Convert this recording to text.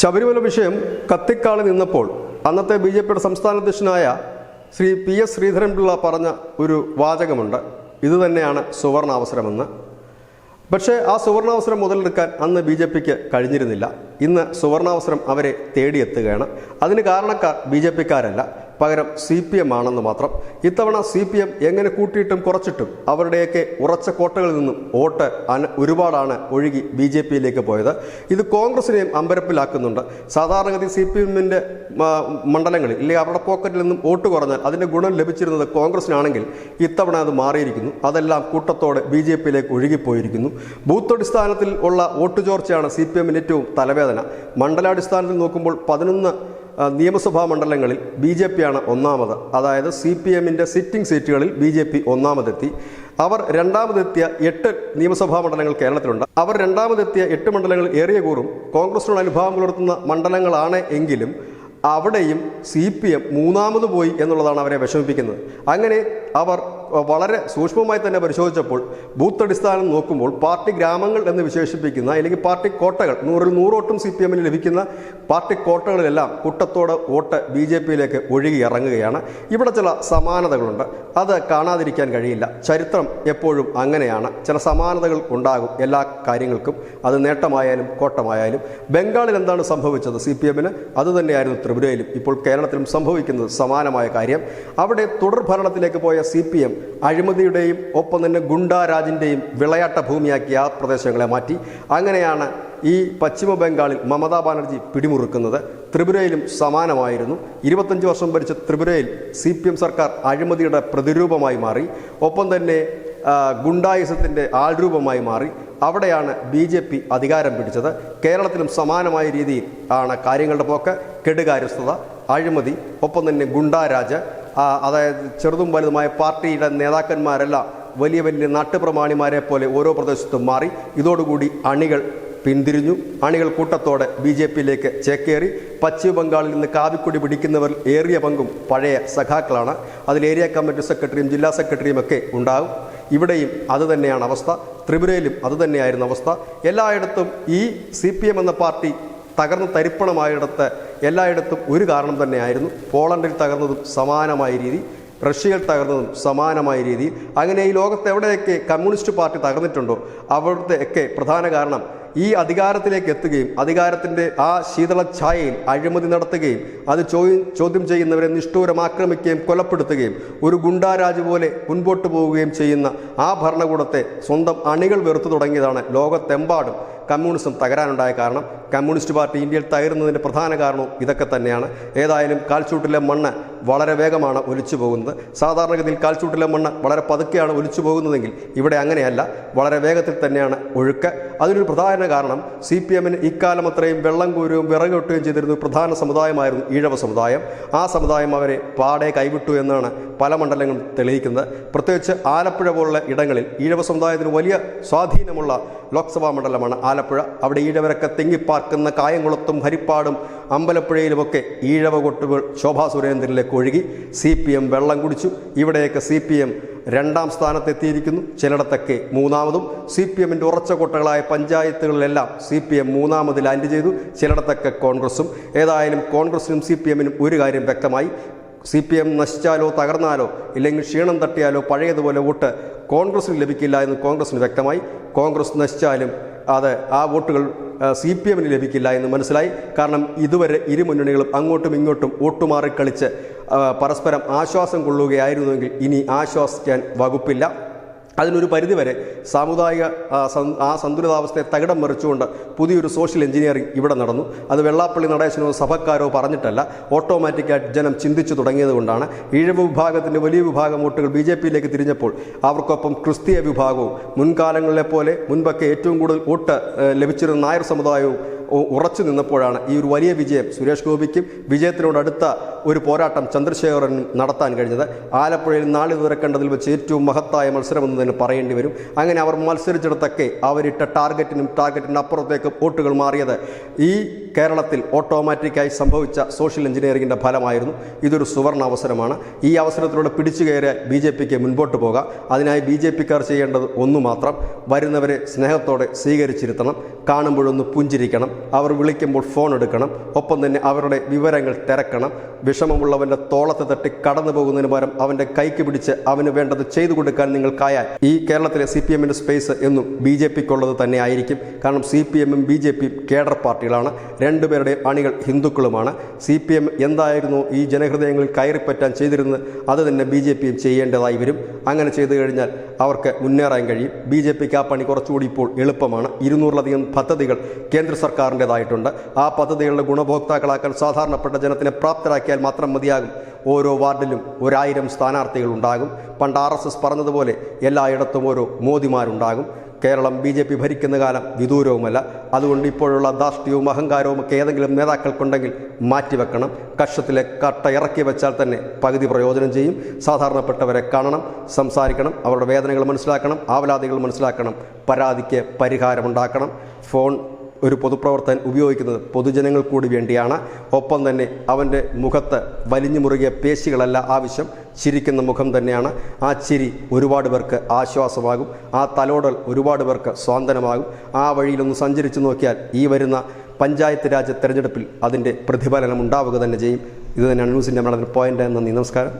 ശബരിമല വിഷയം കത്തിക്കാളി നിന്നപ്പോൾ അന്നത്തെ ബി.ജെ.പിയുടെ സംസ്ഥാന അധ്യക്ഷനായ ശ്രീ പി.എസ്. ശ്രീധരൻപിള്ള പറഞ്ഞ ഒരു വാചകമുണ്ട്. ഇതുതന്നെയാണ് സുവർണാവസരമെന്ന്. പക്ഷേ ആ സുവർണാവസരം മുതലെടുക്കാൻ അന്ന് ബി.ജെ.പിക്ക് കഴിഞ്ഞിരുന്നില്ല. ഇന്ന് സുവർണാവസരം അവരെ തേടിയെത്തുകയാണ്. അതിന് കാരണക്കാർ ബി.ജെ.പിക്കാരല്ല, പകരം CPM ആണെന്ന് മാത്രം. ഇത്തവണ CPM എങ്ങനെ കൂട്ടിയിട്ടും കുറച്ചിട്ടും അവരുടെയൊക്കെ ഉറച്ച കോട്ടകളിൽ നിന്നും വോട്ട് ഒരുപാടാണ് ഒഴുകി BJP-യിലേക്ക് പോയത്. ഇത് കോൺഗ്രസിനെയും അമ്പരപ്പിലാക്കുന്നുണ്ട്. സാധാരണഗതി CPM-ന്റെ മണ്ഡലങ്ങളിൽ ഇല്ലെങ്കിൽ അവരുടെ പോക്കറ്റിൽ നിന്നും വോട്ട് കുറഞ്ഞാൽ അതിൻ്റെ ഗുണം ലഭിച്ചിരുന്നത് കോൺഗ്രസിനാണെങ്കിൽ ഇത്തവണ അത് മാറിയിരിക്കുന്നു. അതെല്ലാം കൂട്ടത്തോടെ BJP-യിലേക്ക് ഒഴുകിപ്പോയിരിക്കുന്നു. ബൂത്തടിസ്ഥാനത്തിൽ ഉള്ള വോട്ട് ചോർച്ചയാണ് CPM-ന് ഏറ്റവും തലവേദന. മണ്ഡലാടിസ്ഥാനത്തിൽ നോക്കുമ്പോൾ 11 നിയമസഭാ മണ്ഡലങ്ങളിൽ BJP-യാണ് ഒന്നാമത്. അതായത് CPM-ന്റെ സിറ്റിംഗ് സീറ്റുകളിൽ BJP ഒന്നാമതെത്തി. അവർ രണ്ടാമതെത്തിയ 8 നിയമസഭാ മണ്ഡലങ്ങൾ കേരളത്തിലുണ്ട്. അവർ രണ്ടാമതെത്തിയ 8 മണ്ഡലങ്ങൾ ഏറിയ കൂറും കോൺഗ്രസിനോട് അനുഭാവം പുലർത്തുന്ന മണ്ഡലങ്ങളാണ് എങ്കിലും അവിടെയും CPM മൂന്നാമത് പോയി എന്നുള്ളതാണ് അവരെ വിഷമിപ്പിക്കുന്നത്. അങ്ങനെ അവർ വളരെ സൂക്ഷ്മമായി തന്നെ പരിശോധിച്ചപ്പോൾ ബൂത്ത് അടിസ്ഥാനം നോക്കുമ്പോൾ പാർട്ടി ഗ്രാമങ്ങൾ എന്ന് വിശേഷിപ്പിക്കുന്ന അല്ലെങ്കിൽ പാർട്ടി കോട്ടകൾ 100-ൽ 100 വോട്ടും CPM-ന് ലഭിക്കുന്ന പാർട്ടി കോട്ടകളിലെല്ലാം കൂട്ടത്തോടെ വോട്ട് BJP-യിലേക്ക് ഒഴുകി ഇറങ്ങുകയാണ്. ഇവിടെ ചില സമാനതകളുണ്ട്, അത് കാണാതിരിക്കാൻ കഴിയില്ല. ചരിത്രം എപ്പോഴും അങ്ങനെയാണ്. ചില സമാനതകൾ ഉണ്ടാകും എല്ലാ കാര്യങ്ങൾക്കും, അത് നേട്ടമായാലും കോട്ടമായാലും. ബംഗാളിൽ എന്താണ് സംഭവിച്ചത് CPM-ന്? അതുതന്നെയായിരുന്നു ത്രിപുരയിലും ഇപ്പോൾ കേരളത്തിലും സംഭവിക്കുന്നത് സമാനമായ കാര്യം. അവിടെ തുടർ ഭരണത്തിലേക്ക് പോയ CPM അഴിമതിയുടെയും ഒപ്പം തന്നെ ഗുണ്ടാരാജിൻ്റെയും വിളയാട്ട ഭൂമിയാക്കി ആ പ്രദേശങ്ങളെ മാറ്റി. അങ്ങനെയാണ് ഈ പശ്ചിമ ബംഗാളിൽ മമതാ ബാനർജി പിടിമുറുക്കുന്നത്. ത്രിപുരയിലും സമാനമായിരുന്നു. 25 വർഷം ഭരിച്ച ത്രിപുരയിൽ CPM സർക്കാർ അഴിമതിയുടെ പ്രതിരൂപമായി മാറി, ഒപ്പം തന്നെ ഗുണ്ടായുസത്തിൻ്റെ ആൾരൂപമായി മാറി. അവിടെയാണ് BJP അധികാരം പിടിച്ചത്. കേരളത്തിലും സമാനമായ രീതിയിൽ ആണ് കാര്യങ്ങളുടെ പോക്ക്. കെടുകാര്യസ്ഥത, അഴിമതി, ഒപ്പം തന്നെ ഗുണ്ടാരാജ്, അതായത് ചെറുതും വലുതുമായ പാർട്ടിയുടെ നേതാക്കന്മാരെല്ലാം വലിയ വലിയ നാട്ടുപ്രമാണിമാരെ പോലെ ഓരോ പ്രദേശത്തും മാറി. ഇതോടുകൂടി അണികൾ പിന്തിരിഞ്ഞു. അണികൾ കൂട്ടത്തോടെ BJP-യിലേക്ക് ചേക്കേറി. പശ്ചിമ ബംഗാളിൽ നിന്ന് കാവിക്കൊടി പിടിക്കുന്നവർ ഏറിയ പങ്കും പഴയ സഖാക്കളാണ്. അതിൽ ഏരിയ കമ്മിറ്റി സെക്രട്ടറിയും ജില്ലാ സെക്രട്ടറിയും ഒക്കെ ഉണ്ടാകും. ഇവിടെയും അതുതന്നെയാണ് അവസ്ഥ. ത്രിപുരയിലും അതുതന്നെയായിരുന്നു അവസ്ഥ. എല്ലായിടത്തും ഈ CPM എന്ന പാർട്ടി തകർന്ന് തരിപ്പണമായിടത്ത് എല്ലായിടത്തും ഒരു കാരണം തന്നെയായിരുന്നു. പോളണ്ടിൽ തകർന്നതും സമാനമായ രീതി, റഷ്യയിൽ തകർന്നതും സമാനമായ രീതിയിൽ. അങ്ങനെ ഈ ലോകത്ത് എവിടെയൊക്കെ കമ്മ്യൂണിസ്റ്റ് പാർട്ടി തകർന്നിട്ടുണ്ടോ അവിടുത്തെ പ്രധാന കാരണം ഈ അധികാരത്തിലേക്ക് എത്തുകയും അധികാരത്തിൻ്റെ ആ ശീതള ഛായയിൽ അഴിമതി നടത്തുകയും അത് ചോദ്യം ചെയ്യുന്നവരെ നിഷ്ഠൂരം ആക്രമിക്കുകയും കൊലപ്പെടുത്തുകയും ഒരു ഗുണ്ടാരാജ് പോലെ മുൻപോട്ട് പോവുകയും ചെയ്യുന്ന ആ ഭരണകൂടത്തെ സ്വന്തം അണികൾ വെറുത്തു തുടങ്ങിയതാണ് ലോകത്തെമ്പാടും കമ്മ്യൂണിസം തകരാനുണ്ടായ കാരണം. കമ്മ്യൂണിസ്റ്റ് പാർട്ടി ഇന്ത്യയിൽ തകരുന്നതിൻ്റെ പ്രധാന കാരണവും ഇതൊക്കെ തന്നെയാണ്. ഏതായാലും കാൽച്ചൂട്ടിലെ മണ്ണ് വളരെ വേഗമാണ് ഒലിച്ചു പോകുന്നത്. സാധാരണഗതിയിൽ കാൽച്ചൂട്ടിലെ മണ്ണ് വളരെ പതുക്കെയാണ് ഒലിച്ചു പോകുന്നതെങ്കിൽ ഇവിടെ അങ്ങനെയല്ല, വളരെ വേഗത്തിൽ തന്നെയാണ് ഒഴുക്ക്. അതിനൊരു പ്രധാന കാരണം CPM-ന് ഇക്കാലം അത്രയും വെള്ളം കോരുകയും വിറകൊട്ടുകയും ചെയ്തിരുന്ന പ്രധാന സമുദായമായിരുന്നു ഈഴവ സമുദായം. ആ സമുദായം അവരെ പാടെ കൈവിട്ടു എന്നാണ് പല മണ്ഡലങ്ങളും തെളിയിക്കുന്നത്. പ്രത്യേകിച്ച് ആലപ്പുഴ പോലുള്ള ഇടങ്ങളിൽ ഈഴവ സമുദായത്തിന് വലിയ സ്വാധീനമുള്ള ലോക്സഭാ മണ്ഡലമാണ് ആലപ്പുഴ. അവിടെ ഈഴവരൊക്കെ തിങ്ങിപ്പാർക്കുന്ന കായംകുളത്തും ഹരിപ്പാടും അമ്പലപ്പുഴയിലുമൊക്കെ ഈഴവ കൊട്ടുകൾ ശോഭാ സുരേന്ദ്രനിലേക്ക് ഒഴുകി. CPM വെള്ളം കുടിച്ചു. ഇവിടെയൊക്കെ CPM 2ാം സ്ഥാനത്തെത്തിയിരിക്കുന്നു, ചിലയിടത്തൊക്കെ 3ാമതും. CPM-ന്റെ ഉറച്ച കോട്ടകളായ പഞ്ചായത്തുകളിലെല്ലാം CPM 3ാമത് ലാൻഡ് ചെയ്തു, ചിലയിടത്തൊക്കെ കോൺഗ്രസും. ഏതായാലും കോൺഗ്രസിനും CPM-നും ഒരു കാര്യം വ്യക്തമായി. CPM നശിച്ചാലോ തകർന്നാലോ ഇല്ലെങ്കിൽ ക്ഷീണം തട്ടിയാലോ പഴയതുപോലെ വോട്ട് കോൺഗ്രസിന് ലഭിക്കില്ല എന്ന് കോൺഗ്രസിന് വ്യക്തമായി. കോൺഗ്രസ് നശിച്ചാലും ആ വോട്ടുകൾ CPM-ന് ലഭിക്കില്ല എന്ന് മനസ്സിലായി. കാരണം ഇതുവരെ ഇരു മുന്നണികളും അങ്ങോട്ടും ഇങ്ങോട്ടും വോട്ടുമാറിക്കളിച്ച് പരസ്പരം ആശ്വാസം കൊള്ളുകയായിരുന്നുവെങ്കിൽ ഇനി ആശ്വസിക്കാൻ വകുപ്പില്ല. അതിനൊരു പരിധിവരെ സാമുദായിക സന്തുലിതാവസ്ഥയെ തകിടം മറിച്ചുകൊണ്ട് പുതിയൊരു സോഷ്യൽ എഞ്ചിനീയറിംഗ് ഇവിടെ നടന്നു. അത് വെള്ളാപ്പള്ളി നടേശനോ സഭക്കാരോ പറഞ്ഞിട്ടല്ല, ഓട്ടോമാറ്റിക്കായിട്ട് ജനം ചിന്തിച്ചു തുടങ്ങിയത് കൊണ്ടാണ്. ഈഴവ വിഭാഗത്തിൻ്റെ വലിയ വിഭാഗം വോട്ടുകൾ BJP-യിലേക്ക് തിരിഞ്ഞപ്പോൾ അവർക്കൊപ്പം ക്രിസ്തീയ വിഭാഗവും മുൻകാലങ്ങളിലെ പോലെ മുൻപൊക്കെ ഏറ്റവും കൂടുതൽ വോട്ട് ലഭിച്ചിരുന്ന നായർ സമുദായവും ഉറച്ചു നിന്നപ്പോഴാണ് ഈ ഒരു വലിയ വിജയം സുരേഷ് ഗോപിക്കും വിജയത്തിനോടടുത്ത ഒരു പോരാട്ടം ചന്ദ്രശേഖരനും നടത്താൻ കഴിഞ്ഞത്. ആലപ്പുഴയിൽ നാളെ തുറക്കേണ്ടതിൽ വെച്ച് ഏറ്റവും മഹത്തായ മത്സരമെന്ന് തന്നെ പറയേണ്ടി വരും. അങ്ങനെ അവർ മത്സരിച്ചിടത്തൊക്കെ അവരിട്ട ടാർഗറ്റിന് അപ്പുറത്തേക്ക് വോട്ടുകൾ മാറിയത് ഈ കേരളത്തിൽ ഓട്ടോമാറ്റിക്കായി സംഭവിച്ച സോഷ്യൽ എഞ്ചിനീയറിംഗിൻ്റെ ഫലമായിരുന്നു. ഇതൊരു സുവർണ അവസരമാണ്. ഈ അവസരത്തിലൂടെ പിടിച്ചു കയറിയാൽ BJP-ക്ക് മുൻപോട്ട് പോകാം. അതിനായി BJP-ക്കാർ ചെയ്യേണ്ടത് ഒന്നു മാത്രം, വരുന്നവരെ സ്നേഹത്തോടെ സ്വീകരിച്ചിരുത്തണം, കാണുമ്പോഴൊന്ന് പുഞ്ചിരിക്കണം. അവർ വിളിക്കുമ്പോൾ ഫോൺ എടുക്കണം, ഒപ്പം തന്നെ അവരുടെ വിവരങ്ങൾ തിരക്കണം. വിഷമമുള്ളവൻ്റെ തോളത്ത് തട്ടി കടന്നു പോകുന്നതിന് പകരം അവൻ്റെ കൈക്ക് പിടിച്ച് അവന് വേണ്ടത് ചെയ്തു കൊടുക്കാൻ നിങ്ങൾക്കായാൽ ഈ കേരളത്തിലെ CPM-ൻ്റെ സ്പേസ് എന്നും BJP-ക്കുള്ളത് തന്നെ ആയിരിക്കും. കാരണം CPM-ഉം BJP-യും കേഡർ പാർട്ടികളാണ്. രണ്ടുപേരുടെയും അണികൾ ഹിന്ദുക്കളുമാണ്. CPM എന്തായിരുന്നു ഈ ജനഹൃദയങ്ങളിൽ കയറിപ്പറ്റാൻ ചെയ്തിരുന്നത് അത് തന്നെ BJP-യും ചെയ്യേണ്ടതായി വരും. അങ്ങനെ ചെയ്തു കഴിഞ്ഞാൽ അവർക്ക് മുന്നേറാൻ കഴിയും. BJP-ക്ക് ആ പണി കുറച്ചുകൂടി ഇപ്പോൾ എളുപ്പമാണ്. 200-ലധികം പദ്ധതികൾ കേന്ദ്ര സർക്കാരിൻ്റെതായിട്ടുണ്ട്. ആ പദ്ധതികളുടെ ഗുണഭോക്താക്കളാക്കാൻ സാധാരണപ്പെട്ട ജനത്തിനെ പ്രാപ്തരാക്കിയാൽ മാത്രം മതിയാകും. ഓരോ വാർഡിലും 1000 സ്ഥാനാർത്ഥികൾ ഉണ്ടാകും. പണ്ട് RSS പറഞ്ഞതുപോലെ എല്ലായിടത്തും ഓരോ മോദിമാരുണ്ടാകും. കേരളം BJP ഭരിക്കുന്ന കാലം വിദൂരവുമല്ല. അതുകൊണ്ട് ഇപ്പോഴുള്ള ധാർഷ്ട്യവും അഹങ്കാരവും ഒക്കെ ഏതെങ്കിലും നേതാക്കൾക്കുണ്ടെങ്കിൽ മാറ്റിവെക്കണം. കക്ഷത്തിലെ കട്ട ഇറക്കി വെച്ചാൽ തന്നെ പകുതി പ്രയോജനം ചെയ്യും. സാധാരണപ്പെട്ടവരെ കാണണം, സംസാരിക്കണം, അവരുടെ വേദനകൾ മനസ്സിലാക്കണം, ആവലാതികൾ മനസ്സിലാക്കണം, പരാതിക്ക് പരിഹാരമുണ്ടാക്കണം. ഫോൺ ഒരു പൊതുപ്രവർത്തകൻ ഉപയോഗിക്കുന്നത് പൊതുജനങ്ങൾ കൂടി വേണ്ടിയാണ്. ഒപ്പം തന്നെ അവൻ്റെ മുഖത്ത് വലിഞ്ഞു മുറുകിയ പേശികളല്ല ആവശ്യം, ചിരിക്കുന്ന മുഖം തന്നെയാണ്. ആ ചിരി ഒരുപാട് പേർക്ക് ആശ്വാസമാകും. ആ തലോടൽ ഒരുപാട് പേർക്ക് സ്വാന്തനമാകും. ആ വഴിയിലൊന്ന് സഞ്ചരിച്ചു നോക്കിയാൽ ഈ വരുന്ന പഞ്ചായത്ത് രാജ് തെരഞ്ഞെടുപ്പിൽ അതിൻ്റെ പ്രതിഫലനം ഉണ്ടാവുക തന്നെ ചെയ്യും. ഇത് തന്നെയാണ് ന്യൂസിൻ്റെ പോയിൻ്റ്. നന്ദി, നമസ്കാരം.